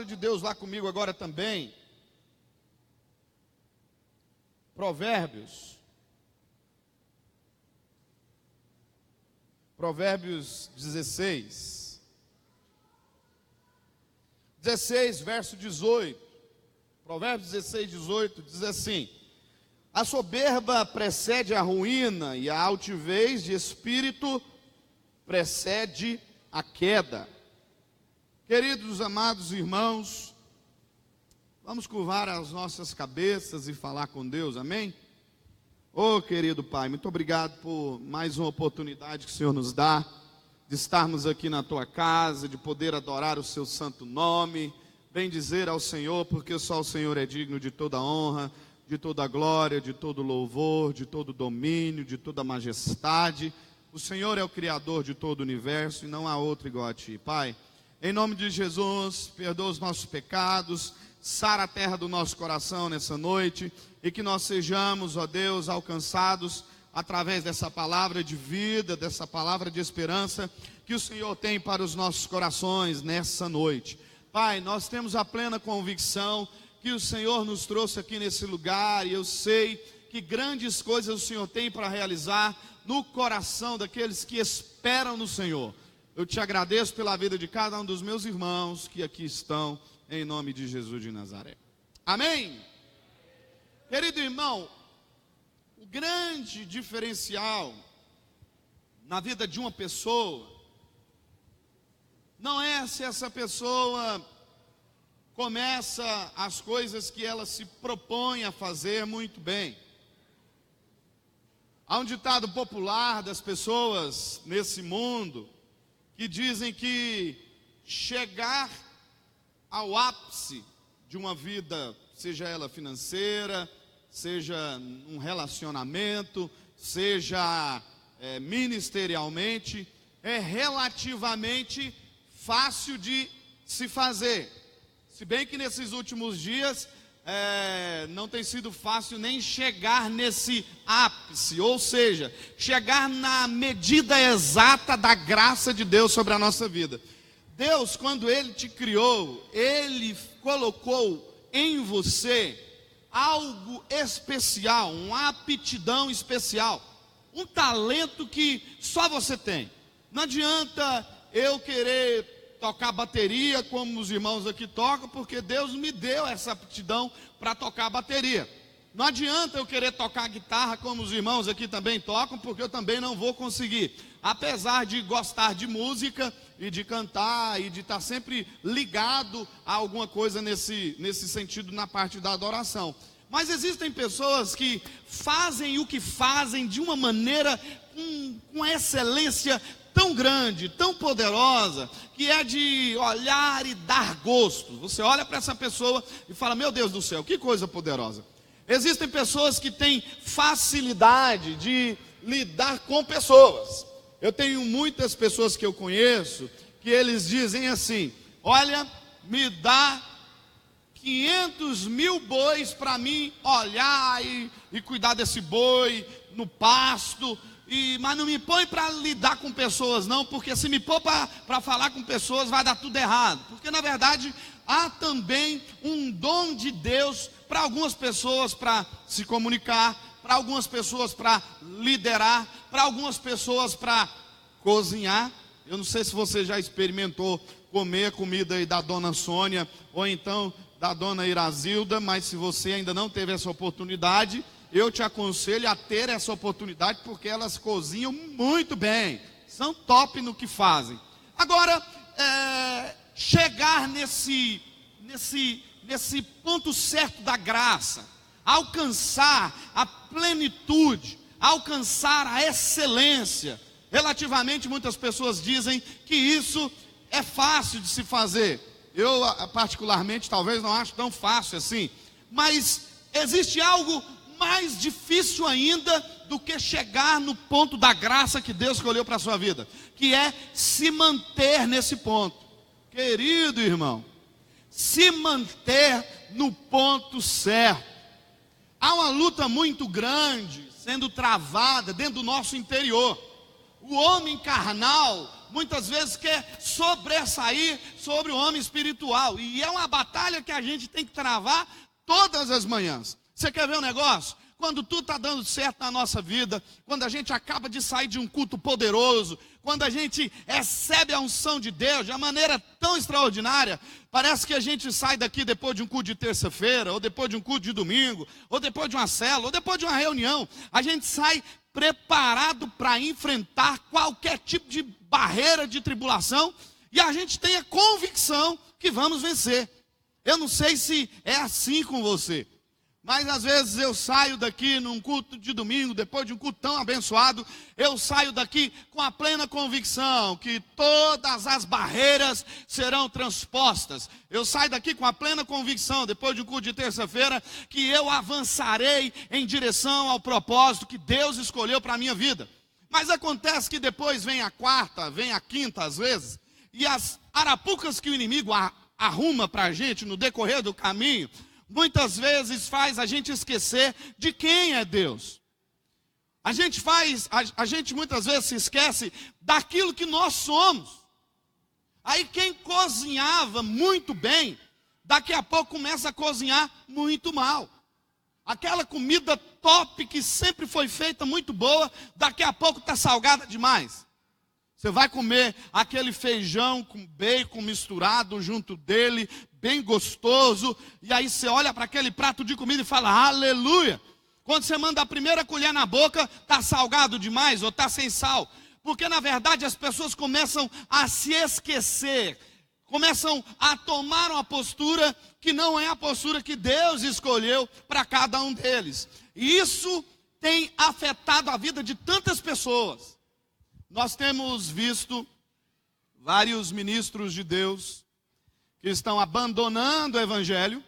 de Deus lá comigo agora também. Provérbios 16, verso 18. Provérbios 16, 18 diz assim: a soberba precede a ruína, e a altivez de espírito precede a queda. Queridos amados irmãos, vamos curvar as nossas cabeças e falar com Deus, amém? Oh, querido Pai, muito obrigado por mais uma oportunidade que o Senhor nos dá, de estarmos aqui na Tua casa, de poder adorar o Seu santo nome, bendizer ao Senhor, porque só o Senhor é digno de toda honra, de toda glória, de todo louvor, de todo domínio, de toda majestade. O Senhor é o Criador de todo o universo e não há outro igual a Ti, Pai. Em nome de Jesus, perdoa os nossos pecados, sara a terra do nosso coração nessa noite, e que nós sejamos, ó Deus, alcançados através dessa palavra de vida, dessa palavra de esperança, que o Senhor tem para os nossos corações nessa noite. Pai, nós temos a plena convicção que o Senhor nos trouxe aqui nesse lugar, e eu sei que grandes coisas o Senhor tem para realizar no coração daqueles que esperam no Senhor. Eu te agradeço pela vida de cada um dos meus irmãos que aqui estão, em nome de Jesus de Nazaré. Amém? Querido irmão, o grande diferencial na vida de uma pessoa não é se essa pessoa começa as coisas que ela se propõe a fazer muito bem. Há um ditado popular das pessoas nesse mundo que dizem que chegar ao ápice de uma vida, seja ela financeira, seja um relacionamento, seja ministerialmente, é relativamente fácil de se fazer. Se bem que nesses últimos dias não tem sido fácil nem chegar nesse ápice, ou seja, chegar na medida exata da graça de Deus sobre a nossa vida. Deus, quando Ele te criou, Ele colocou em você algo especial, uma aptidão especial, um talento que só você tem. Não adianta eu querer tocar bateria como os irmãos aqui tocam, porque Deus me deu essa aptidão para tocar bateria. Não adianta eu querer tocar guitarra como os irmãos aqui também tocam, porque eu também não vou conseguir. Apesar de gostar de música e de cantar e de estar sempre ligado a alguma coisa nesse sentido na parte da adoração. Mas existem pessoas que fazem o que fazem de uma maneira com excelência tão grande, tão poderosa, que é de olhar e dar gosto. Você olha para essa pessoa e fala: meu Deus do céu, que coisa poderosa. Existem pessoas que têm facilidade de lidar com pessoas. Eu tenho muitas pessoas que eu conheço, que eles dizem assim: olha, me dá 500 mil bois para mim olhar e cuidar desse boi no pasto, mas não me põe para lidar com pessoas não, porque se me pôr para falar com pessoas vai dar tudo errado. Porque na verdade há também um dom de Deus para algumas pessoas para se comunicar, para algumas pessoas para liderar, para algumas pessoas para cozinhar. Eu não sei se você já experimentou comer a comida aí da dona Sônia, ou então da dona Irazilda, mas se você ainda não teve essa oportunidade, eu te aconselho a ter essa oportunidade, porque elas cozinham muito bem, são top no que fazem. Agora, chegar nesse ponto certo da graça, alcançar a plenitude, alcançar a excelência, relativamente muitas pessoas dizem que isso é fácil de se fazer. Eu particularmente talvez não acho tão fácil assim, mas existe algo mais difícil ainda do que chegar no ponto da graça que Deus escolheu para a sua vida, que é se manter nesse ponto. Querido irmão, se manter no ponto certo. Há uma luta muito grande sendo travada dentro do nosso interior. O homem carnal muitas vezes quer sobressair sobre o homem espiritual. E é uma batalha que a gente tem que travar todas as manhãs. Você quer ver um negócio? Quando tudo está dando certo na nossa vida, quando a gente acaba de sair de um culto poderoso, quando a gente recebe a unção de Deus de uma maneira tão extraordinária, parece que a gente sai daqui depois de um culto de terça-feira, ou depois de um culto de domingo, ou depois de uma célula, ou depois de uma reunião. A gente sai preparado para enfrentar qualquer tipo de barreira de tribulação, e a gente tem a convicção que vamos vencer. Eu não sei se é assim com você, mas às vezes eu saio daqui num culto de domingo, depois de um culto tão abençoado, eu saio daqui com a plena convicção que todas as barreiras serão transpostas. Eu saio daqui com a plena convicção, depois de um culto de terça-feira, que eu avançarei em direção ao propósito que Deus escolheu para a minha vida. Mas acontece que depois vem a quarta, vem a quinta às vezes, e as arapucas que o inimigo arruma para a gente no decorrer do caminho, muitas vezes faz a gente esquecer de quem é Deus. A gente muitas vezes se esquece daquilo que nós somos. Aí quem cozinhava muito bem, daqui a pouco começa a cozinhar muito mal. Aquela comida top que sempre foi feita muito boa, daqui a pouco está salgada demais. Você vai comer aquele feijão com bacon misturado junto dele, bem gostoso, e aí você olha para aquele prato de comida e fala, aleluia. Quando você manda a primeira colher na boca, está salgado demais ou está sem sal. Porque na verdade as pessoas começam a se esquecer, começam a tomar uma postura que não é a postura que Deus escolheu para cada um deles. E isso tem afetado a vida de tantas pessoas. Nós temos visto vários ministros de Deus que estão abandonando o evangelho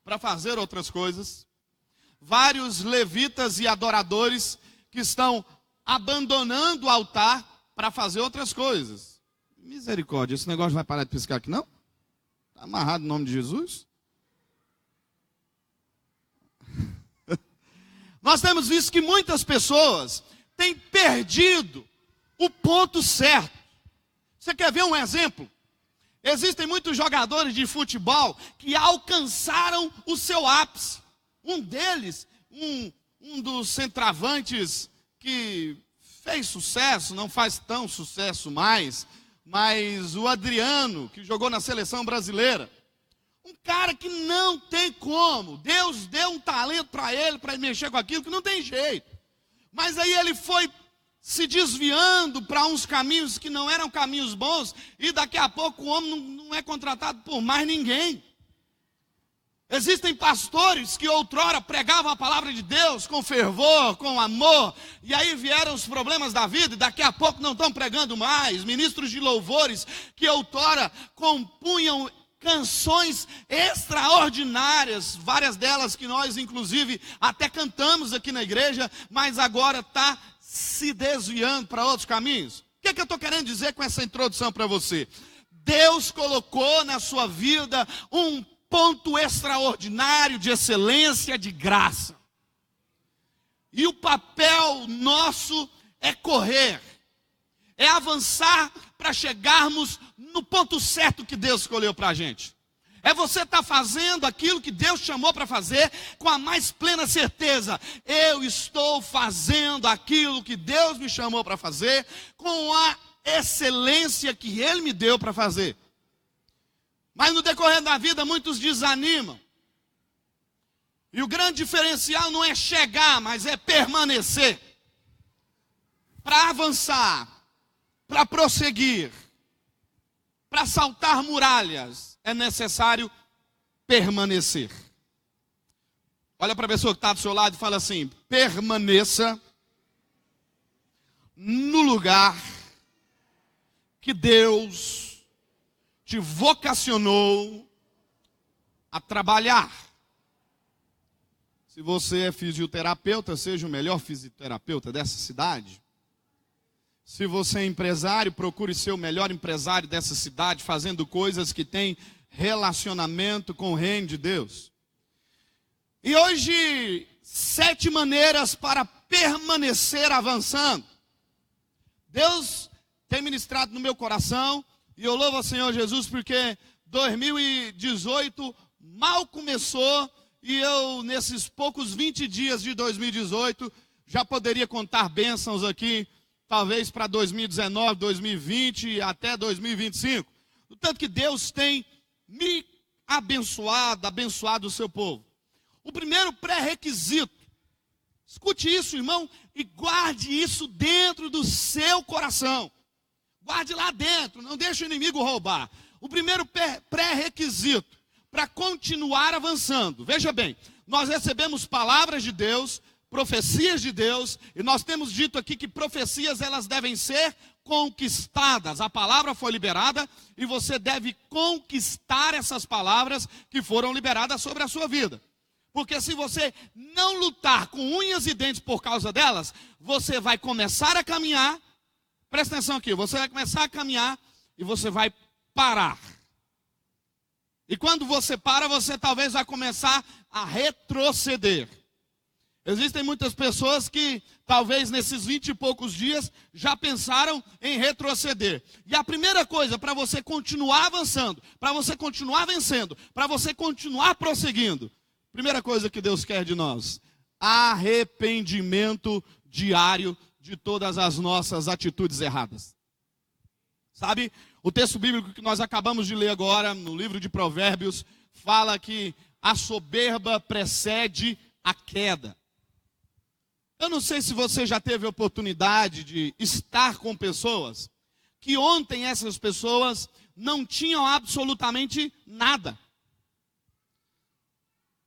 para fazer outras coisas. Vários levitas e adoradores que estão abandonando o altar para fazer outras coisas. Misericórdia, esse negócio vai parar de piscar aqui não? Está amarrado no nome de Jesus? Nós temos visto que muitas pessoas têm perdido o ponto certo. Você quer ver um exemplo? Existem muitos jogadores de futebol que alcançaram o seu ápice. Um deles, um dos centroavantes que fez sucesso, não faz tão sucesso mais, mas o Adriano, que jogou na seleção brasileira. Um cara que não tem como. Deus deu um talento para ele mexer com aquilo que não tem jeito. Mas aí ele foi se desviando para uns caminhos que não eram caminhos bons, e daqui a pouco o homem não é contratado por mais ninguém. Existem pastores que outrora pregavam a palavra de Deus com fervor, com amor, e aí vieram os problemas da vida, e daqui a pouco não estão pregando mais. Ministros de louvores que outrora compunham canções extraordinárias, várias delas que nós inclusive até cantamos aqui na igreja, mas agora está se desviando para outros caminhos. O que eu estou querendo dizer com essa introdução para você? Deus colocou na sua vida um ponto extraordinário de excelência, de graça. E o papel nosso é correr, é avançar para chegarmos no ponto certo que Deus escolheu para a gente. É você estar fazendo aquilo que Deus chamou para fazer com a mais plena certeza. Eu estou fazendo aquilo que Deus me chamou para fazer com a excelência que Ele me deu para fazer. Mas no decorrer da vida muitos desanimam. E o grande diferencial não é chegar, mas é permanecer. Para avançar, para prosseguir, para saltar muralhas, é necessário permanecer. Olha para a pessoa que está do seu lado e fala assim: permaneça no lugar que Deus te vocacionou a trabalhar. Se você é fisioterapeuta, seja o melhor fisioterapeuta dessa cidade. Se você é empresário, procure ser o melhor empresário dessa cidade, fazendo coisas que têm relacionamento com o reino de Deus. E hoje, 7 maneiras para permanecer avançando. Deus tem ministrado no meu coração, e eu louvo ao Senhor Jesus porque 2018 mal começou, e eu, nesses poucos 20 dias de 2018, já poderia contar bênçãos aqui, talvez para 2019, 2020 e até 2025. Do tanto que Deus tem me abençoado o seu povo. O primeiro pré-requisito, escute isso, irmão, e guarde isso dentro do seu coração. Guarde lá dentro, não deixe o inimigo roubar. O primeiro pré-requisito para continuar avançando. Veja bem, nós recebemos palavras de Deus, profecias de Deus, e nós temos dito aqui que profecias elas devem ser conquistadas. A palavra foi liberada e você deve conquistar essas palavras que foram liberadas sobre a sua vida. Porque se você não lutar com unhas e dentes por causa delas, você vai começar a caminhar, presta atenção aqui, você vai começar a caminhar e você vai parar. E quando você para, você talvez vai começar a retroceder. Existem muitas pessoas que, talvez nesses 20 e poucos dias, já pensaram em retroceder. E a primeira coisa para você continuar avançando, para você continuar vencendo, para você continuar prosseguindo, primeira coisa que Deus quer de nós, arrependimento diário de todas as nossas atitudes erradas. Sabe, o texto bíblico que nós acabamos de ler agora, no livro de Provérbios, fala que a soberba precede a queda. Eu não sei se você já teve a oportunidade de estar com pessoas que ontem essas pessoas não tinham absolutamente nada.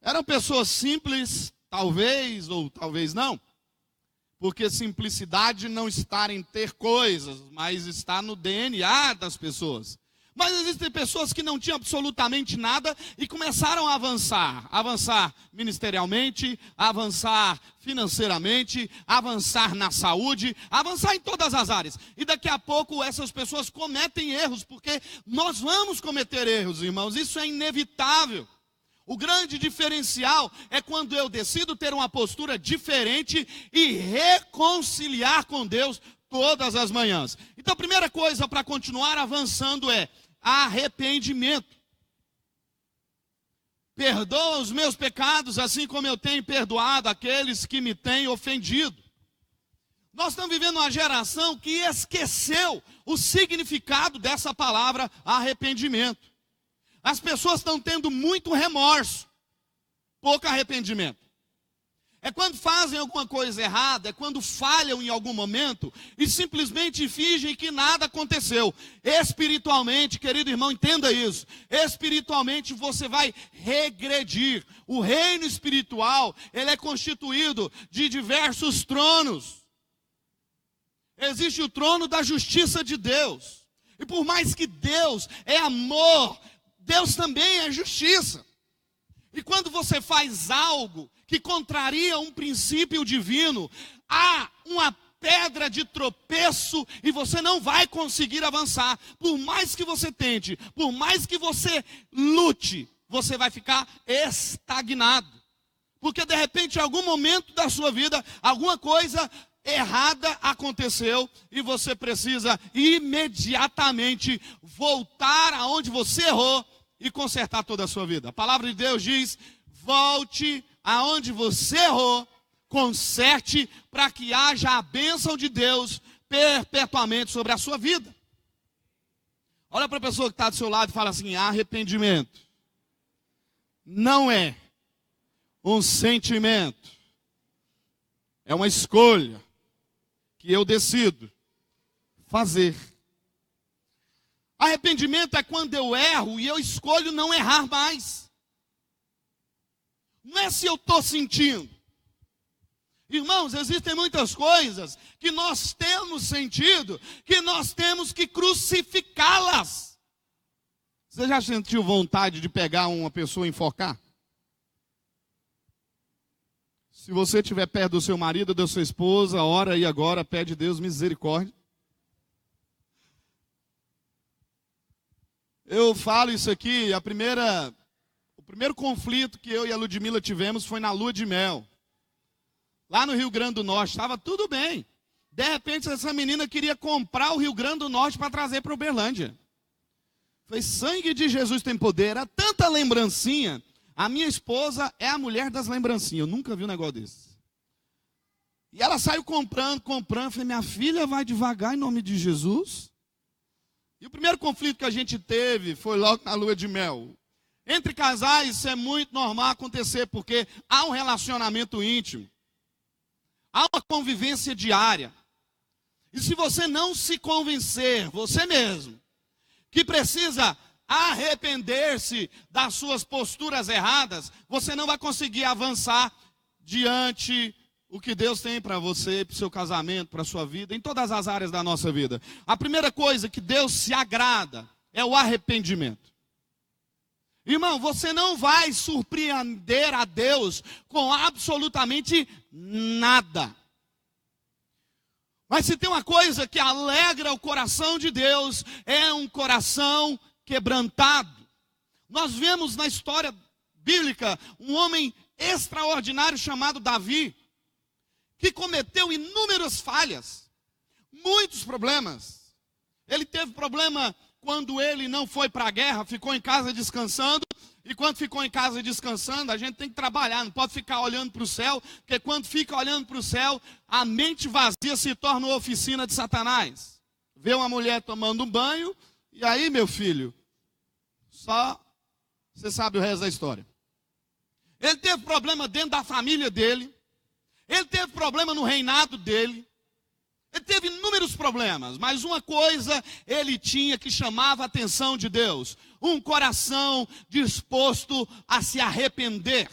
Eram pessoas simples, talvez ou talvez não. Porque simplicidade não está em ter coisas, mas está no DNA das pessoas. Mas existem pessoas que não tinham absolutamente nada e começaram a avançar. Avançar ministerialmente, avançar financeiramente, avançar na saúde, avançar em todas as áreas. E daqui a pouco essas pessoas cometem erros, porque nós vamos cometer erros, irmãos. Isso é inevitável. O grande diferencial é quando eu decido ter uma postura diferente e reconciliar com Deus todas as manhãs. Então a primeira coisa para continuar avançando é arrependimento. Perdoa os meus pecados, assim como eu tenho perdoado aqueles que me têm ofendido. Nós estamos vivendo uma geração que esqueceu o significado dessa palavra arrependimento. As pessoas estão tendo muito remorso, pouco arrependimento. É quando fazem alguma coisa errada, é quando falham em algum momento e simplesmente fingem que nada aconteceu. Espiritualmente, querido irmão, entenda isso. Espiritualmente você vai regredir. O reino espiritual, ele é constituído de diversos tronos. Existe o trono da justiça de Deus. E por mais que Deus é amor, Deus também é justiça. E quando você faz algo que contraria um princípio divino, há uma pedra de tropeço e você não vai conseguir avançar. Por mais que você tente, por mais que você lute, você vai ficar estagnado. Porque de repente, em algum momento da sua vida, alguma coisa errada aconteceu e você precisa imediatamente voltar aonde você errou e consertar toda a sua vida. A palavra de Deus diz: volte aonde você errou, conserte para que haja a bênção de Deus perpetuamente sobre a sua vida. Olha para a pessoa que está do seu lado e fala assim: arrependimento não é um sentimento, é uma escolha que eu decido fazer. Arrependimento é quando eu erro e eu escolho não errar mais. Não é se eu estou sentindo. Irmãos, existem muitas coisas que nós temos sentido, que nós temos que crucificá-las. Você já sentiu vontade de pegar uma pessoa e enforcar? Se você estiver perto do seu marido ou da sua esposa, ora aí agora, pede a Deus misericórdia. Eu falo isso aqui, o primeiro conflito que eu e a Ludmila tivemos foi na lua de mel. Lá no Rio Grande do Norte, estava tudo bem. De repente, essa menina queria comprar o Rio Grande do Norte para trazer para Uberlândia. Falei, sangue de Jesus tem poder. Era tanta lembrancinha. A minha esposa é a mulher das lembrancinhas. Eu nunca vi um negócio desse. E ela saiu comprando. Falei, minha filha, vai devagar em nome de Jesus. E o primeiro conflito que a gente teve foi logo na lua de mel. Entre casais, isso é muito normal acontecer, porque há um relacionamento íntimo. Há uma convivência diária. E se você não se convencer, você mesmo, que precisa arrepender-se das suas posturas erradas, você não vai conseguir avançar diante o que Deus tem para você, para o seu casamento, para a sua vida, em todas as áreas da nossa vida. A primeira coisa que Deus se agrada é o arrependimento. Irmão, você não vai surpreender a Deus com absolutamente nada. Mas se tem uma coisa que alegra o coração de Deus, é um coração quebrantado. Nós vemos na história bíblica um homem extraordinário chamado Davi, que cometeu inúmeras falhas, muitos problemas. Ele teve problema quando ele não foi para a guerra, ficou em casa descansando. E quando ficou em casa descansando, a gente tem que trabalhar, não pode ficar olhando para o céu, porque quando fica olhando para o céu, a mente vazia se torna uma oficina de Satanás. Vê uma mulher tomando um banho, e aí, meu filho, só você sabe o resto da história. Ele teve problema dentro da família dele, ele teve problema no reinado dele, ele teve inúmeros problemas, mas uma coisa ele tinha que chamava a atenção de Deus: um coração disposto a se arrepender,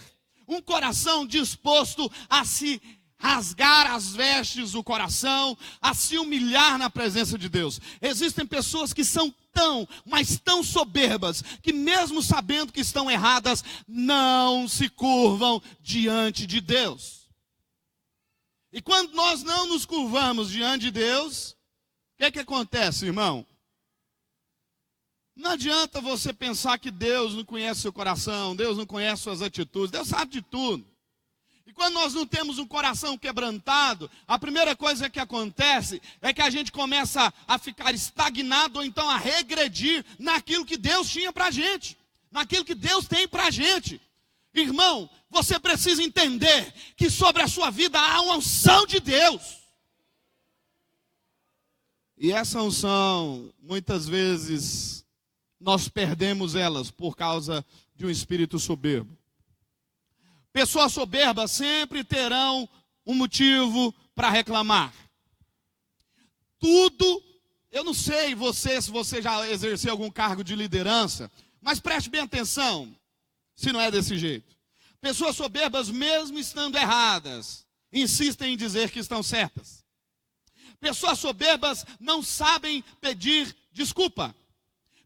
um coração disposto a se rasgar as vestes do coração, a se humilhar na presença de Deus. Existem pessoas que são mas tão soberbas, que mesmo sabendo que estão erradas, não se curvam diante de Deus. E quando nós não nos curvamos diante de Deus, o que acontece, irmão? Não adianta você pensar que Deus não conhece seu coração, Deus não conhece suas atitudes, Deus sabe de tudo. E quando nós não temos um coração quebrantado, a primeira coisa que acontece é que a gente começa a ficar estagnado, ou então a regredir naquilo que Deus tinha para a gente, naquilo que Deus tem para a gente. Irmão, você precisa entender que sobre a sua vida há uma unção de Deus. E essa unção, muitas vezes, nós perdemos elas por causa de um espírito soberbo. Pessoas soberbas sempre terão um motivo para reclamar. Tudo, eu não sei se você já exerceu algum cargo de liderança, mas preste bem atenção, se não é desse jeito. Pessoas soberbas, mesmo estando erradas, insistem em dizer que estão certas. Pessoas soberbas não sabem pedir desculpa.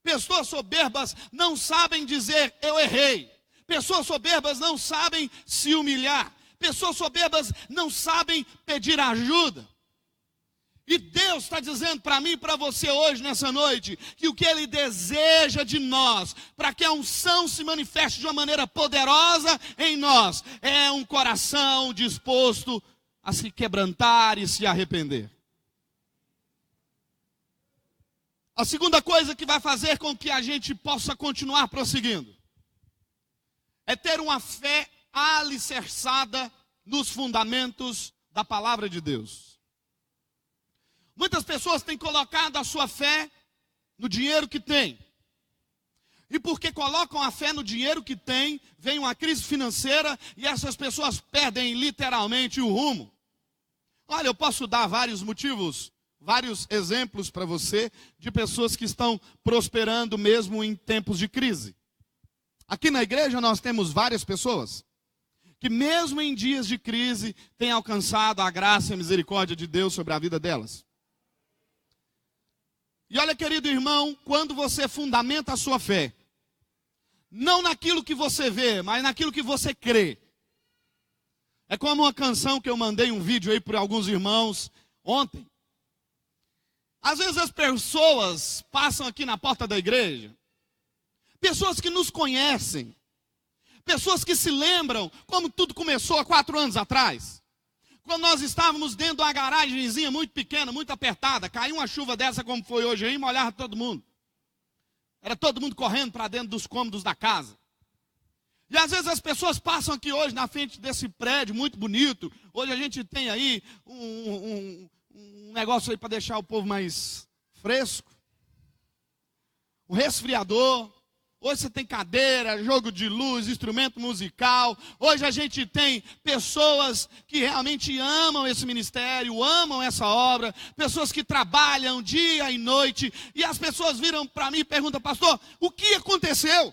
Pessoas soberbas não sabem dizer eu errei. Pessoas soberbas não sabem se humilhar. Pessoas soberbas não sabem pedir ajuda. E Deus está dizendo para mim e para você hoje, nessa noite, que o que Ele deseja de nós, para que a unção se manifeste de uma maneira poderosa em nós, é um coração disposto a se quebrantar e se arrepender. A segunda coisa que vai fazer com que a gente possa continuar prosseguindo é ter uma fé alicerçada nos fundamentos da palavra de Deus. Muitas pessoas têm colocado a sua fé no dinheiro que tem. E porque colocam a fé no dinheiro que tem, vem uma crise financeira e essas pessoas perdem literalmente o rumo. Olha, eu posso dar vários motivos, vários exemplos para você de pessoas que estão prosperando mesmo em tempos de crise. Aqui na igreja nós temos várias pessoas que mesmo em dias de crise têm alcançado a graça e a misericórdia de Deus sobre a vida delas. E olha, querido irmão, quando você fundamenta a sua fé, não naquilo que você vê, mas naquilo que você crê. É como uma canção que eu mandei um vídeo aí para alguns irmãos ontem. Às vezes as pessoas passam aqui na porta da igreja, pessoas que nos conhecem, pessoas que se lembram como tudo começou há 4 anos atrás. Quando nós estávamos dentro de uma garagemzinha muito pequena, muito apertada, caiu uma chuva dessa como foi hoje aí, molhava todo mundo. Era todo mundo correndo para dentro dos cômodos da casa. E às vezes as pessoas passam aqui hoje na frente desse prédio muito bonito. Hoje a gente tem aí um negócio aí para deixar o povo mais fresco. Um resfriador. Hoje você tem cadeira, jogo de luz, instrumento musical. Hoje a gente tem pessoas que realmente amam esse ministério, amam essa obra. Pessoas que trabalham dia e noite. E as pessoas viram para mim e perguntam: pastor, o que aconteceu?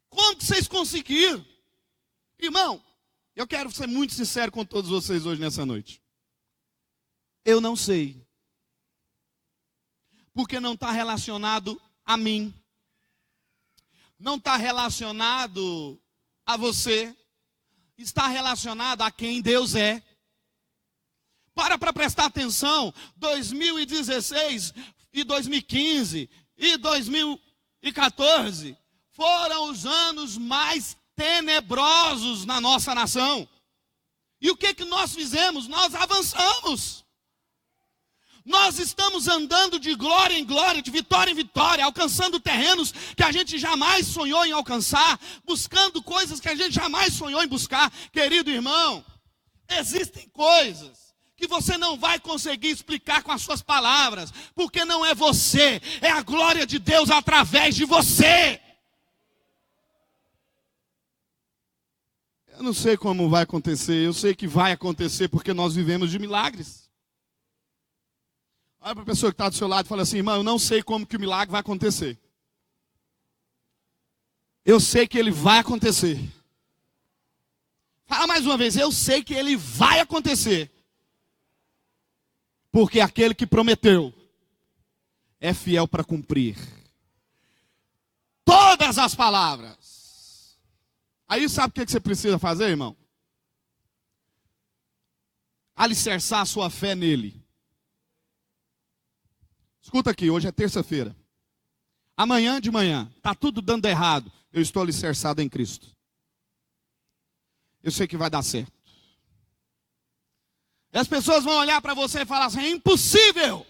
Como que vocês conseguiram? Irmão, eu quero ser muito sincero com todos vocês hoje nessa noite. Eu não sei. Porque não está relacionado a mim. Não está relacionado a você, está relacionado a quem Deus é. Para prestar atenção, 2016 e 2015 e 2014 foram os anos mais tenebrosos na nossa nação. E o que nós fizemos? Nós avançamos. Nós estamos andando de glória em glória, de vitória em vitória, alcançando terrenos que a gente jamais sonhou em alcançar, buscando coisas que a gente jamais sonhou em buscar. Querido irmão, existem coisas que você não vai conseguir explicar com as suas palavras, porque não é você, é a glória de Deus através de você. Eu não sei como vai acontecer, eu sei que vai acontecer porque nós vivemos de milagres. Olha para a pessoa que está do seu lado e fala assim: irmão, eu não sei como que o milagre vai acontecer. Eu sei que ele vai acontecer. Fala mais uma vez: eu sei que ele vai acontecer. Porque aquele que prometeu é fiel para cumprir todas as palavras. Aí sabe o que você precisa fazer, irmão? Alicerçar a sua fé nele. Escuta aqui, hoje é terça-feira. Amanhã de manhã, está tudo dando errado. Eu estou alicerçado em Cristo. Eu sei que vai dar certo. E as pessoas vão olhar para você e falar assim: é impossível.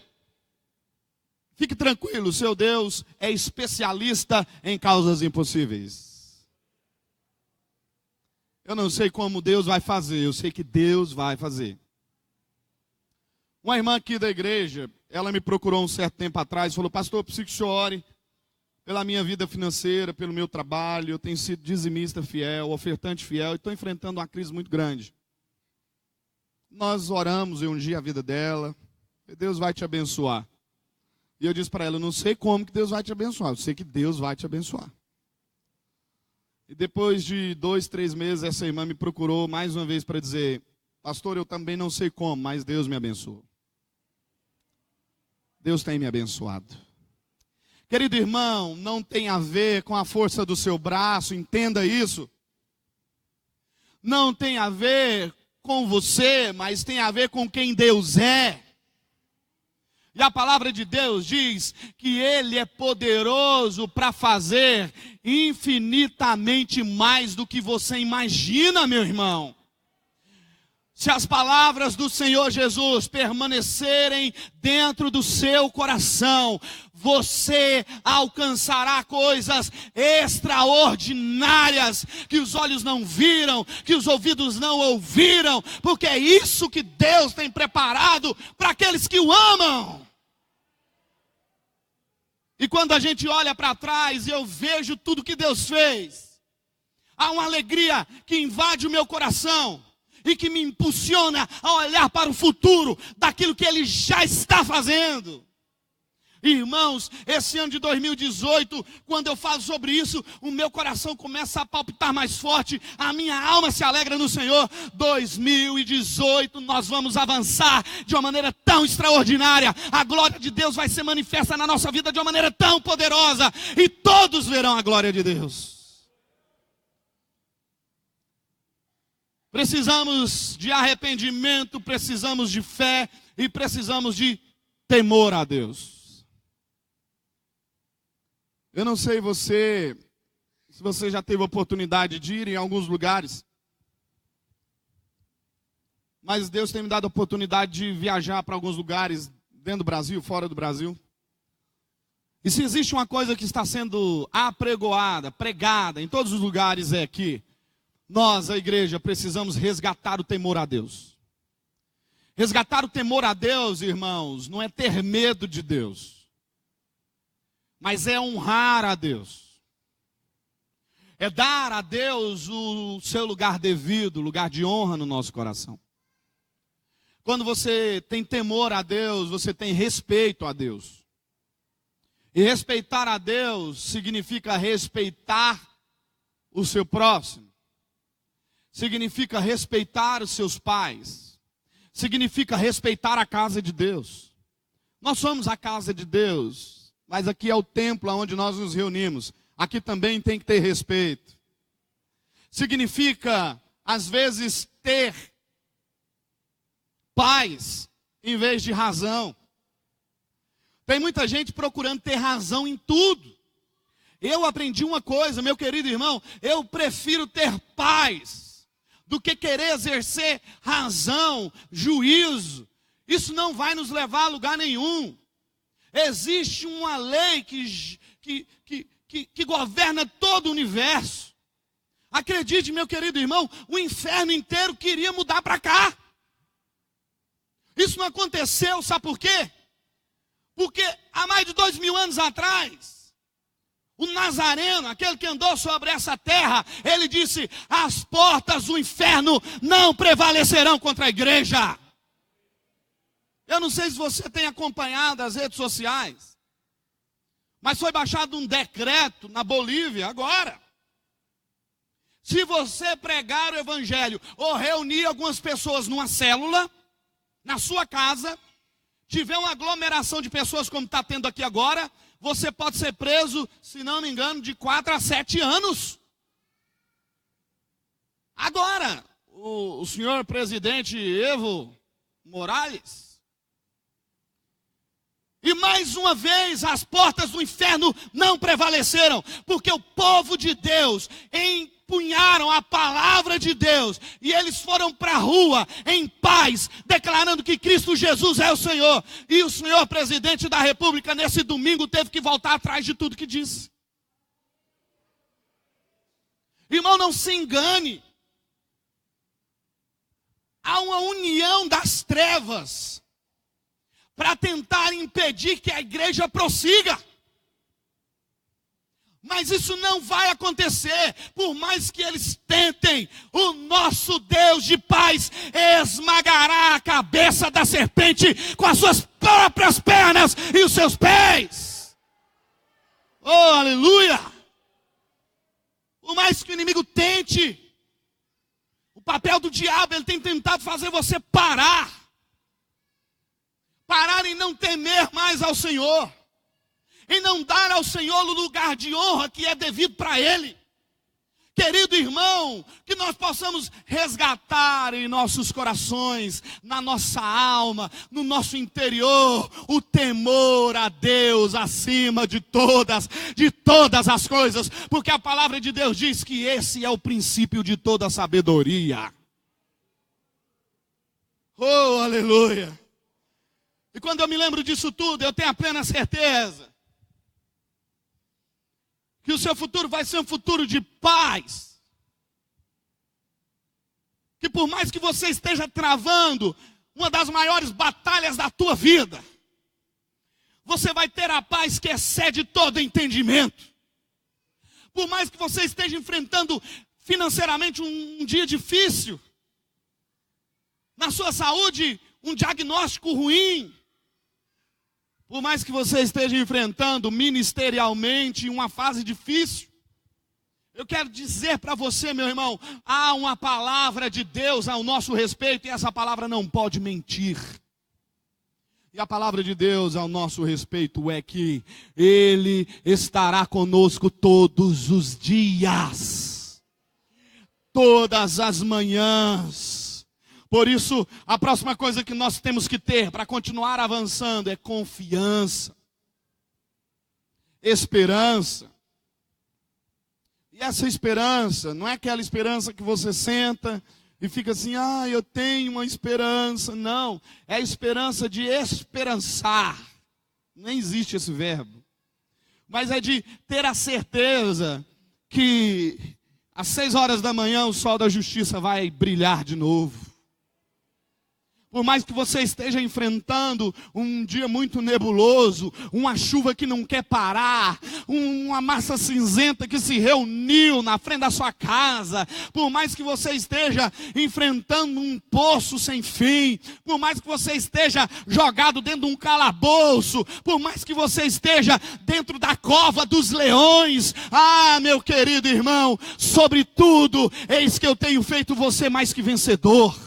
Fique tranquilo, seu Deus é especialista em causas impossíveis. Eu não sei como Deus vai fazer, eu sei que Deus vai fazer. Uma irmã aqui da igreja, ela me procurou um certo tempo atrás e falou: pastor, eu preciso que o senhor ore pela minha vida financeira, pelo meu trabalho. Eu tenho sido dizimista fiel, ofertante fiel, e estou enfrentando uma crise muito grande. Nós oramos, eu ungi a vida dela, e Deus vai te abençoar. E eu disse para ela: eu não sei como que Deus vai te abençoar, eu sei que Deus vai te abençoar. E depois de 2, 3 meses, essa irmã me procurou mais uma vez para dizer: pastor, eu também não sei como, mas Deus me abençoou. Deus tem me abençoado. Querido irmão, não tem a ver com a força do seu braço, entenda isso. Não tem a ver com você, mas tem a ver com quem Deus é. E a palavra de Deus diz que Ele é poderoso para fazer infinitamente mais do que você imagina, meu irmão. Se as palavras do Senhor Jesus permanecerem dentro do seu coração, você alcançará coisas extraordinárias que os olhos não viram, que os ouvidos não ouviram, porque é isso que Deus tem preparado para aqueles que o amam. E quando a gente olha para trás e eu vejo tudo que Deus fez, há uma alegria que invade o meu coração e que me impulsiona a olhar para o futuro daquilo que Ele já está fazendo. Irmãos, esse ano de 2018, quando eu falo sobre isso, o meu coração começa a palpitar mais forte, a minha alma se alegra no Senhor. 2018, nós vamos avançar de uma maneira tão extraordinária, a glória de Deus vai ser manifesta na nossa vida de uma maneira tão poderosa, e todos verão a glória de Deus. Precisamos de arrependimento, precisamos de fé e precisamos de temor a Deus. Eu não sei se você já teve a oportunidade de ir em alguns lugares, mas Deus tem me dado a oportunidade de viajar para alguns lugares dentro do Brasil, fora do Brasil. E se existe uma coisa que está sendo apregoada, pregada em todos os lugares, é que nós, a igreja, precisamos resgatar o temor a Deus. Resgatar o temor a Deus, irmãos, não é ter medo de Deus, mas é honrar a Deus. É dar a Deus o seu lugar devido, lugar de honra no nosso coração. Quando você tem temor a Deus, você tem respeito a Deus. E respeitar a Deus significa respeitar o seu próximo. Significa respeitar os seus pais. Significa respeitar a casa de Deus. Nós somos a casa de Deus, mas aqui é o templo onde nós nos reunimos. Aqui também tem que ter respeito. Significa, às vezes, ter paz em vez de razão. Tem muita gente procurando ter razão em tudo. Eu aprendi uma coisa, meu querido irmão, eu prefiro ter paz do que querer exercer razão, juízo. Isso não vai nos levar a lugar nenhum. Existe uma lei que governa todo o universo. Acredite, meu querido irmão, o inferno inteiro queria mudar para cá. Isso não aconteceu, sabe por quê? Porque há mais de 2000 anos atrás, o Nazareno, aquele que andou sobre essa terra, ele disse: as portas do inferno não prevalecerão contra a igreja. Eu não sei se você tem acompanhado as redes sociais, mas foi baixado um decreto na Bolívia agora. Se você pregar o evangelho ou reunir algumas pessoas numa célula, na sua casa, tiver uma aglomeração de pessoas como está tendo aqui agora, você pode ser preso, se não me engano, de 4 a 7 anos. Agora, o senhor presidente Evo Morales, e mais uma vez as portas do inferno não prevaleceram, porque o povo de Deus empunharam a palavra de Deus, e eles foram para a rua em paz, declarando que Cristo Jesus é o Senhor. E o senhor presidente da República, nesse domingo, teve que voltar atrás de tudo que disse. Irmão, não se engane. Há uma união das trevas para tentar impedir que a igreja prossiga. Mas isso não vai acontecer, por mais que eles tentem. O nosso Deus de paz esmagará a cabeça da serpente com as suas próprias pernas e os seus pés. Oh, aleluia! Por mais que o inimigo tente, o papel do diabo, ele tem tentado fazer você parar e não temer mais ao Senhor, e não dar ao Senhor o lugar de honra que é devido para Ele. Querido irmão, que nós possamos resgatar em nossos corações, na nossa alma, no nosso interior, o temor a Deus acima de todas as coisas, porque a palavra de Deus diz que esse é o princípio de toda sabedoria. Oh, aleluia! E quando eu me lembro disso tudo, eu tenho a plena certeza que o seu futuro vai ser um futuro de paz. Que por mais que você esteja travando uma das maiores batalhas da tua vida, você vai ter a paz que excede todo entendimento. Por mais que você esteja enfrentando financeiramente um dia difícil, na sua saúde um diagnóstico ruim, por mais que você esteja enfrentando ministerialmente uma fase difícil, eu quero dizer para você, meu irmão, há uma palavra de Deus ao nosso respeito, e essa palavra não pode mentir. E a palavra de Deus ao nosso respeito é que Ele estará conosco todos os dias, todas as manhãs. Por isso, a próxima coisa que nós temos que ter para continuar avançando é confiança, esperança. E essa esperança não é aquela esperança que você senta e fica assim, eu tenho uma esperança. Não, é a esperança de esperançar. Nem existe esse verbo. Mas é de ter a certeza que às 6 horas da manhã o sol da justiça vai brilhar de novo. Por mais que você esteja enfrentando um dia muito nebuloso, uma chuva que não quer parar, uma massa cinzenta que se reuniu na frente da sua casa, por mais que você esteja enfrentando um poço sem fim, por mais que você esteja jogado dentro de um calabouço, por mais que você esteja dentro da cova dos leões, meu querido irmão, sobretudo, eis que eu tenho feito você mais que vencedor.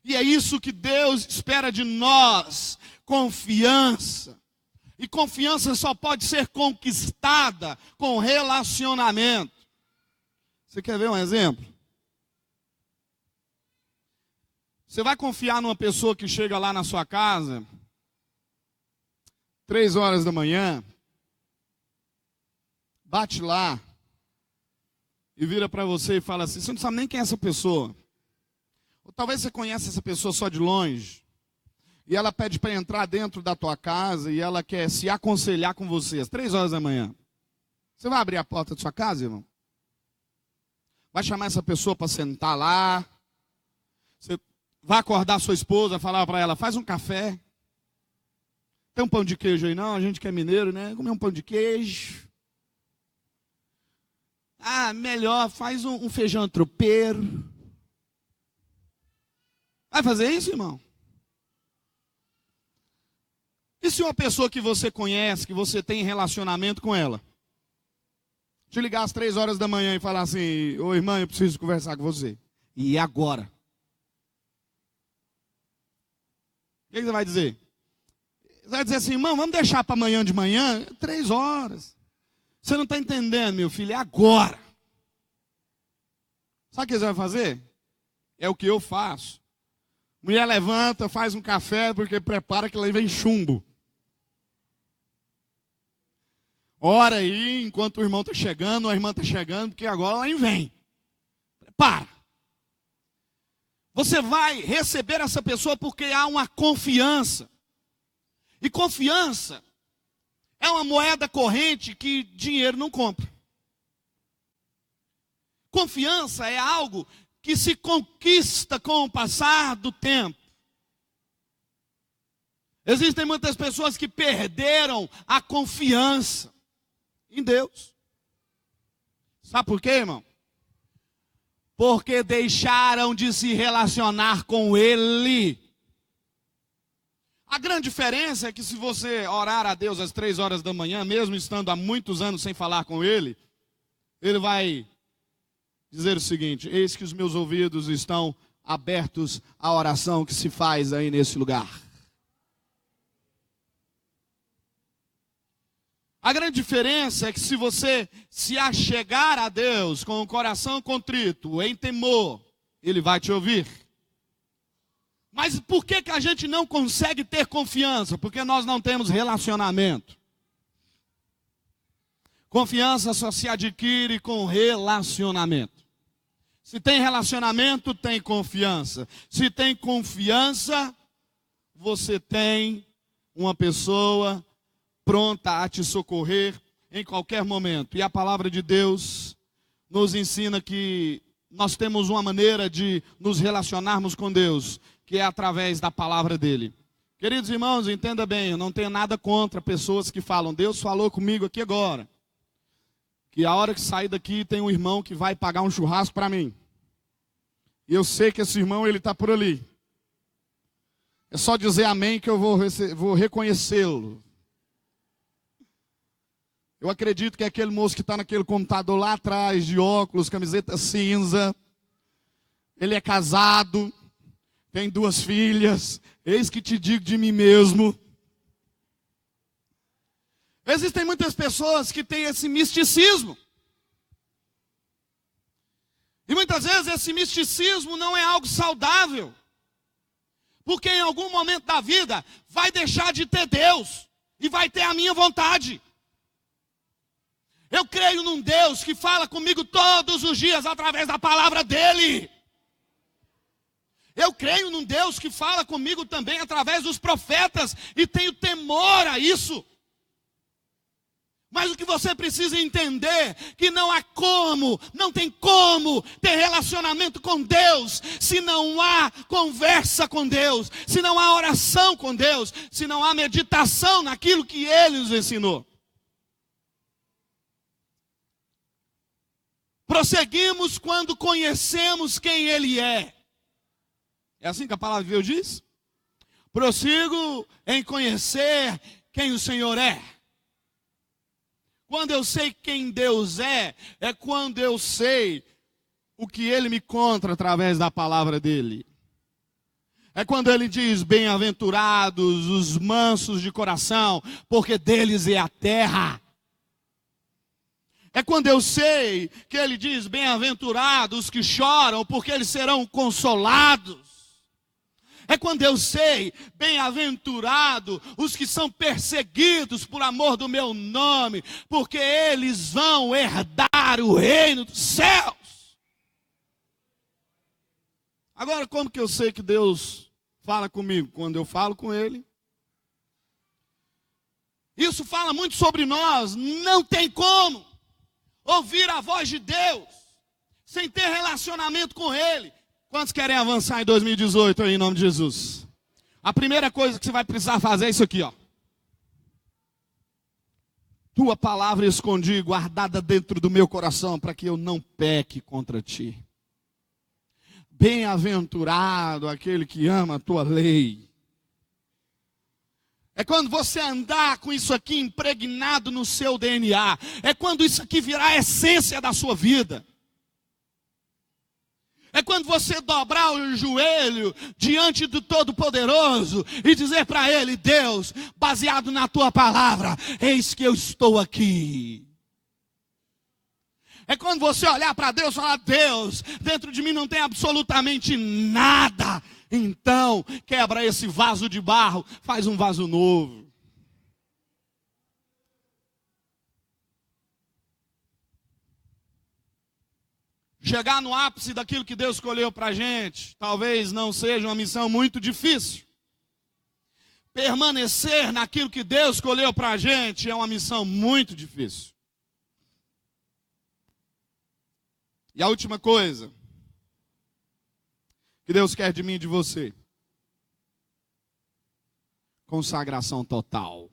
E é isso que Deus espera de nós, confiança. E confiança só pode ser conquistada com relacionamento. Você quer ver um exemplo? Você vai confiar numa pessoa que chega lá na sua casa, 3 horas da manhã, bate lá e vira para você e fala assim, você não sabe nem quem é essa pessoa. Ou talvez você conheça essa pessoa só de longe, e ela pede para entrar dentro da tua casa, e ela quer se aconselhar com você, às 3 horas da manhã. Você vai abrir a porta da sua casa, irmão? Vai chamar essa pessoa para sentar lá? Você vai acordar sua esposa, falar para ela, faz um café. Tem um pão de queijo aí não? A gente que é mineiro, né? Comer um pão de queijo. Melhor, faz um feijão tropeiro. Vai fazer isso, irmão? E se uma pessoa que você conhece, que você tem relacionamento com ela, te ligar às 3 horas da manhã e falar assim, ô irmã, eu preciso conversar com você. E agora? O que você vai dizer? Você vai dizer assim, irmão, vamos deixar para amanhã de manhã? 3 horas. Você não está entendendo, meu filho, é agora. Sabe o que você vai fazer? É o que eu faço. Mulher levanta, faz um café, porque prepara que lá vem chumbo. Ora aí, enquanto o irmão está chegando, a irmã está chegando, porque agora lá vem. Prepara. Você vai receber essa pessoa porque há uma confiança. E confiança é uma moeda corrente que dinheiro não compra. Confiança é algo que se conquista com o passar do tempo. Existem muitas pessoas que perderam a confiança em Deus. Sabe por quê, irmão? Porque deixaram de se relacionar com Ele. A grande diferença é que se você orar a Deus às 3 horas da manhã, mesmo estando há muitos anos sem falar com Ele, Ele vai dizer o seguinte, eis que os meus ouvidos estão abertos à oração que se faz aí nesse lugar. A grande diferença é que se você se achegar a Deus com o coração contrito, em temor, Ele vai te ouvir. Mas por que a gente não consegue ter confiança? Porque nós não temos relacionamento. Confiança só se adquire com relacionamento. Se tem relacionamento, tem confiança. Se tem confiança, você tem uma pessoa pronta a te socorrer em qualquer momento. E a palavra de Deus nos ensina que nós temos uma maneira de nos relacionarmos com Deus, que é através da palavra dele. Queridos irmãos, entenda bem, eu não tenho nada contra pessoas que falam, Deus falou comigo aqui agora, que a hora que sair daqui tem um irmão que vai pagar um churrasco para mim. E eu sei que esse irmão, ele está por ali. É só dizer amém que eu vou reconhecê-lo. Eu acredito que é aquele moço que está naquele computador lá atrás, de óculos, camiseta cinza. Ele é casado, tem 2 filhas. Eis que te digo de mim mesmo. Existem muitas pessoas que têm esse misticismo. E muitas vezes esse misticismo não é algo saudável. Porque em algum momento da vida vai deixar de ter Deus e vai ter a minha vontade. Eu creio num Deus que fala comigo todos os dias através da palavra dele. Eu creio num Deus que fala comigo também através dos profetas e tenho temor a isso. Mas o que você precisa entender, que não tem como ter relacionamento com Deus, se não há conversa com Deus, se não há oração com Deus, se não há meditação naquilo que Ele nos ensinou. Prosseguimos quando conhecemos quem Ele é. É assim que a palavra de Deus diz? Prossigo em conhecer quem o Senhor é. Quando eu sei quem Deus é quando eu sei o que Ele me conta através da palavra dEle. É quando Ele diz, bem-aventurados os mansos de coração, porque deles é a terra. É quando eu sei que Ele diz, bem-aventurados os que choram, porque eles serão consolados. É quando eu sei, bem-aventurado os que são perseguidos por amor do meu nome, porque eles vão herdar o reino dos céus. Agora, como que eu sei que Deus fala comigo? Quando eu falo com Ele. Isso fala muito sobre nós. Não tem como ouvir a voz de Deus sem ter relacionamento com Ele. Quantos querem avançar em 2018 aí, em nome de Jesus? A primeira coisa que você vai precisar fazer é isso aqui, ó. Tua palavra escondi, guardada dentro do meu coração, para que eu não peque contra ti. Bem-aventurado aquele que ama a tua lei. É quando você andar com isso aqui impregnado no seu DNA. É quando isso aqui virar a essência da sua vida. É quando você dobrar o joelho diante do Todo-Poderoso e dizer para Ele, Deus, baseado na Tua palavra, eis que eu estou aqui. É quando você olhar para Deus e falar, Deus, dentro de mim não tem absolutamente nada. Então, quebra esse vaso de barro, faz um vaso novo. Chegar no ápice daquilo que Deus escolheu para a gente, talvez não seja uma missão muito difícil. Permanecer naquilo que Deus escolheu para a gente é uma missão muito difícil. E a última coisa que Deus quer de mim e de você: consagração total.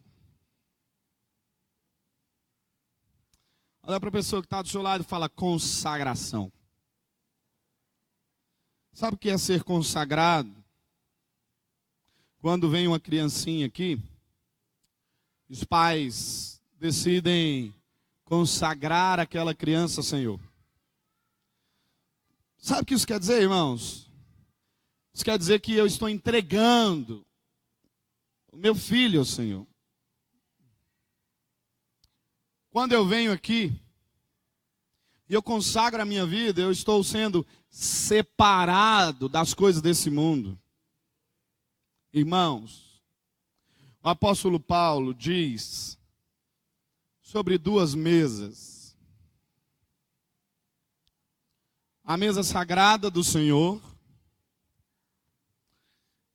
Olha para a pessoa que está do seu lado e fala consagração. Sabe o que é ser consagrado? Quando vem uma criancinha aqui, os pais decidem consagrar aquela criança ao Senhor. Sabe o que isso quer dizer, irmãos? Isso quer dizer que eu estou entregando o meu filho ao Senhor. Quando eu venho aqui e eu consagro a minha vida, eu estou sendo separado das coisas desse mundo. Irmãos, o apóstolo Paulo diz sobre duas mesas. A mesa sagrada do Senhor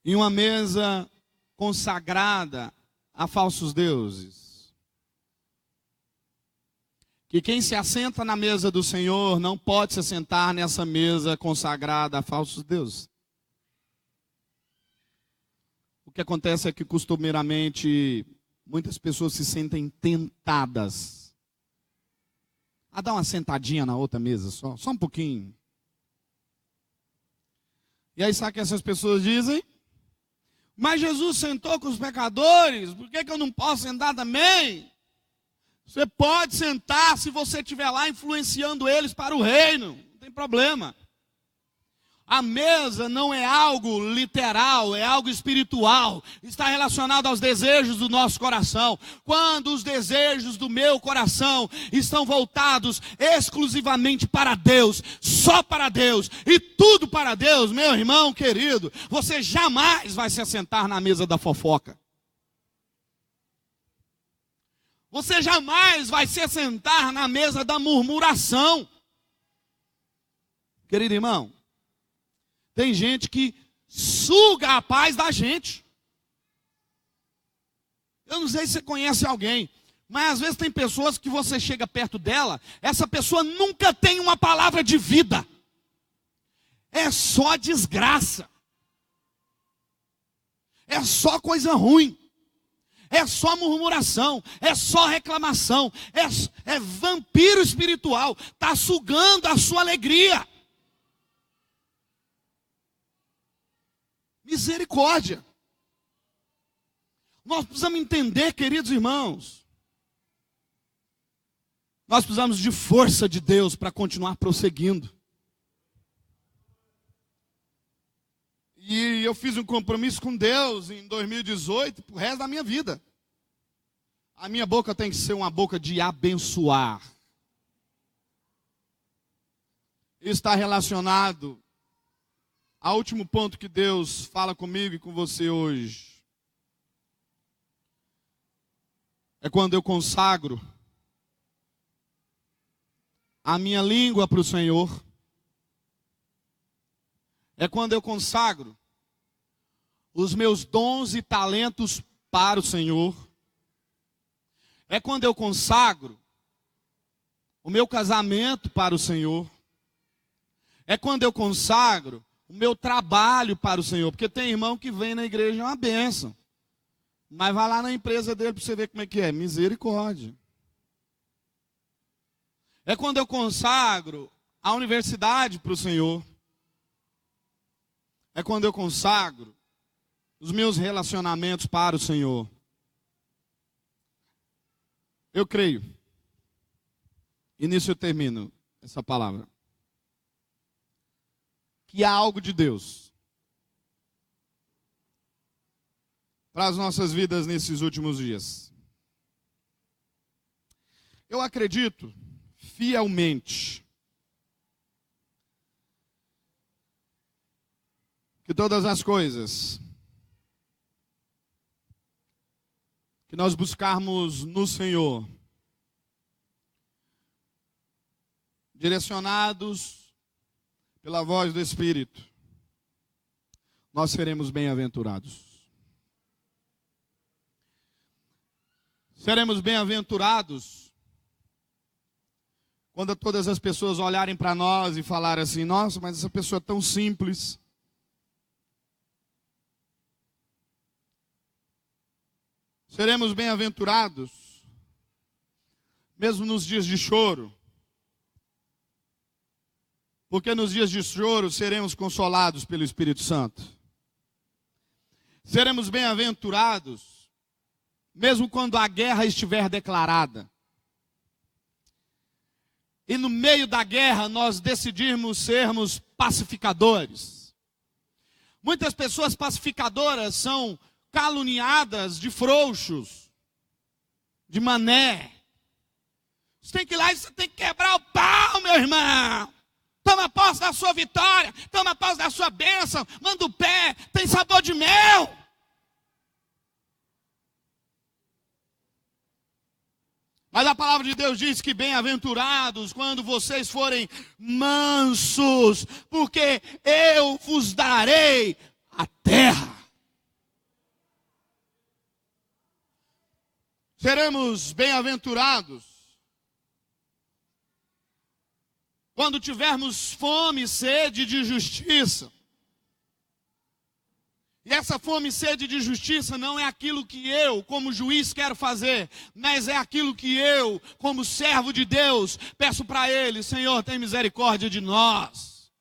e uma mesa consagrada a falsos deuses. Que quem se assenta na mesa do Senhor não pode se assentar nessa mesa consagrada a falsos deuses. O que acontece é que costumeiramente muitas pessoas se sentem tentadas a dar uma sentadinha na outra mesa, só um pouquinho. E aí sabe o que essas pessoas dizem? Mas Jesus sentou com os pecadores, por que eu não posso sentar também? Você pode sentar se você estiver lá influenciando eles para o reino, não tem problema. A mesa não é algo literal, é algo espiritual. Está relacionado aos desejos do nosso coração. Quando os desejos do meu coração estão voltados exclusivamente para Deus, só para Deus e tudo para Deus, meu irmão querido, você jamais vai se assentar na mesa da fofoca. Você jamais vai se sentar na mesa da murmuração. Querido irmão, tem gente que suga a paz da gente. Eu não sei se você conhece alguém, mas às vezes tem pessoas que você chega perto dela, essa pessoa nunca tem uma palavra de vida. É só desgraça. É só coisa ruim. É só murmuração, é só reclamação, é vampiro espiritual, está sugando a sua alegria. Misericórdia. Nós precisamos entender, queridos irmãos, nós precisamos de força de Deus para continuar prosseguindo. E eu fiz um compromisso com Deus em 2018, pro resto da minha vida. A minha boca tem que ser uma boca de abençoar. Isso está relacionado ao último ponto que Deus fala comigo e com você hoje. É quando eu consagro a minha língua para o Senhor. É quando eu consagro os meus dons e talentos para o Senhor. É quando eu consagro o meu casamento para o Senhor. É quando eu consagro o meu trabalho para o Senhor. Porque tem irmão que vem na igreja, é uma bênção. Mas vai lá na empresa dele para você ver como é que é. Misericórdia. É quando eu consagro a universidade para o Senhor. É quando eu consagro os meus relacionamentos para o Senhor. Eu creio, e nisso eu termino essa palavra, que há algo de Deus para as nossas vidas nesses últimos dias. Eu acredito fielmente que todas as coisas que nós buscarmos no Senhor, direcionados pela voz do Espírito, nós seremos bem-aventurados. Seremos bem-aventurados quando todas as pessoas olharem para nós e falarem assim: nossa, mas essa pessoa é tão simples. Seremos bem-aventurados, mesmo nos dias de choro, porque nos dias de choro seremos consolados pelo Espírito Santo. Seremos bem-aventurados, mesmo quando a guerra estiver declarada. E no meio da guerra nós decidirmos sermos pacificadores. Muitas pessoas pacificadoras são caluniadas de frouxos, de mané. Você tem que ir lá e você tem que quebrar o pau, meu irmão. Toma posse da sua vitória, toma posse da sua bênção, manda o pé, tem sabor de mel. Mas a palavra de Deus diz que bem-aventurados quando vocês forem mansos, porque eu vos darei a terra. Seremos bem-aventurados quando tivermos fome e sede de justiça. E essa fome e sede de justiça não é aquilo que eu, como juiz, quero fazer, mas é aquilo que eu, como servo de Deus, peço para Ele: Senhor, tem misericórdia de nós.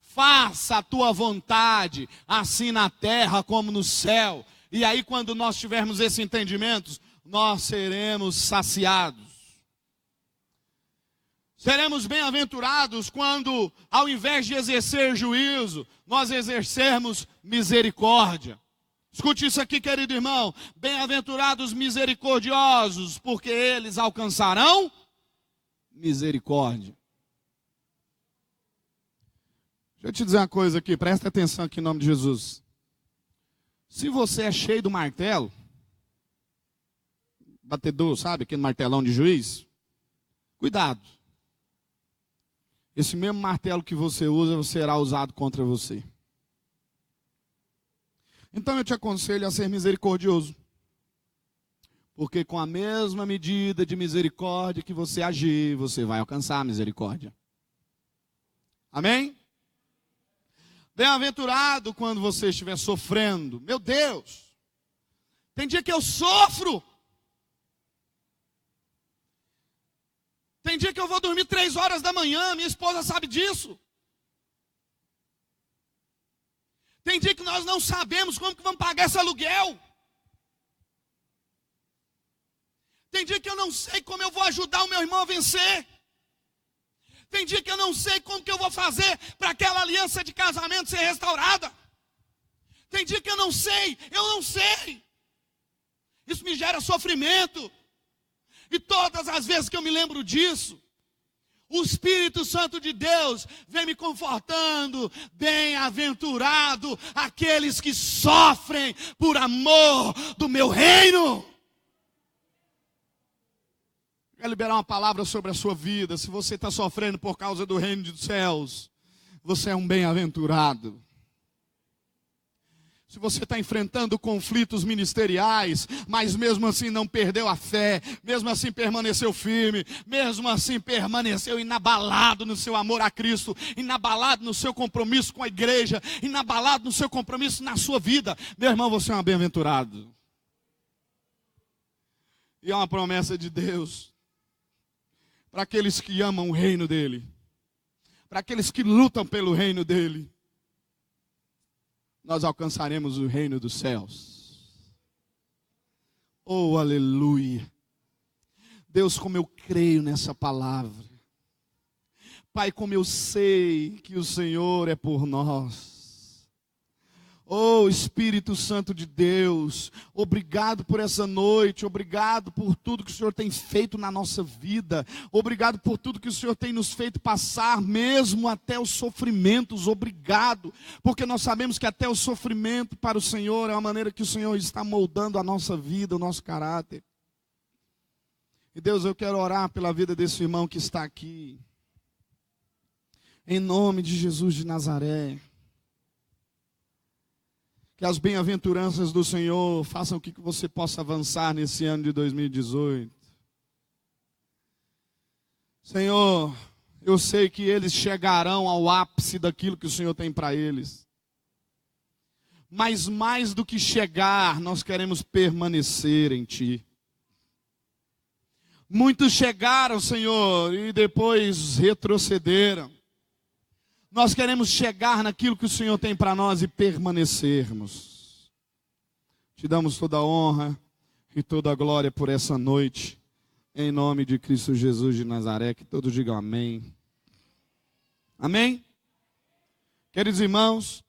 Faça a tua vontade, assim na terra como no céu. E aí, quando nós tivermos esse entendimento, nós seremos saciados. Seremos bem-aventurados quando, ao invés de exercer juízo, nós exercermos misericórdia. Escute isso aqui, querido irmão. Bem-aventurados misericordiosos, porque eles alcançarão misericórdia. Deixa eu te dizer uma coisa aqui, presta atenção aqui em nome de Jesus. Se você é cheio do martelo, batedor, sabe? Aquele martelão de juiz. Cuidado. Esse mesmo martelo que você usa será usado contra você. Então eu te aconselho a ser misericordioso. Porque com a mesma medida de misericórdia que você agir, você vai alcançar a misericórdia. Amém? Bem-aventurado quando você estiver sofrendo. Meu Deus, tem dia que eu sofro. Tem dia que eu vou dormir 3 horas da manhã, minha esposa sabe disso. Tem dia que nós não sabemos como que vamos pagar esse aluguel. Tem dia que eu não sei como eu vou ajudar o meu irmão a vencer. Tem dia que eu não sei como que eu vou fazer para aquela aliança de casamento ser restaurada. Tem dia que eu não sei. Isso me gera sofrimento. E todas as vezes que eu me lembro disso, o Espírito Santo de Deus vem me confortando. Bem-aventurado aqueles que sofrem por amor do meu reino. Quero liberar uma palavra sobre a sua vida. Se você está sofrendo por causa do reino dos céus, você é um bem-aventurado. Se você está enfrentando conflitos ministeriais, mas mesmo assim não perdeu a fé, mesmo assim permaneceu firme, mesmo assim permaneceu inabalado no seu amor a Cristo, inabalado no seu compromisso com a igreja, inabalado no seu compromisso na sua vida, meu irmão, você é um bem-aventurado. E é uma promessa de Deus para aqueles que amam o reino dele, para aqueles que lutam pelo reino dele. Nós alcançaremos o reino dos céus. Oh, aleluia. Deus, como eu creio nessa palavra. Pai, como eu sei que o Senhor é por nós. Oh, Espírito Santo de Deus, obrigado por essa noite, obrigado por tudo que o Senhor tem feito na nossa vida, obrigado por tudo que o Senhor tem nos feito passar, mesmo até os sofrimentos, obrigado, porque nós sabemos que até o sofrimento para o Senhor é a maneira que o Senhor está moldando a nossa vida, o nosso caráter. E Deus, eu quero orar pela vida desse irmão que está aqui, em nome de Jesus de Nazaré. Que as bem-aventuranças do Senhor façam com que você possa avançar nesse ano de 2018. Senhor, eu sei que eles chegarão ao ápice daquilo que o Senhor tem para eles. Mas mais do que chegar, nós queremos permanecer em Ti. Muitos chegaram, Senhor, e depois retrocederam. Nós queremos chegar naquilo que o Senhor tem para nós e permanecermos. Te damos toda a honra e toda a glória por essa noite. Em nome de Cristo Jesus de Nazaré, que todos digam amém. Amém? Queridos irmãos,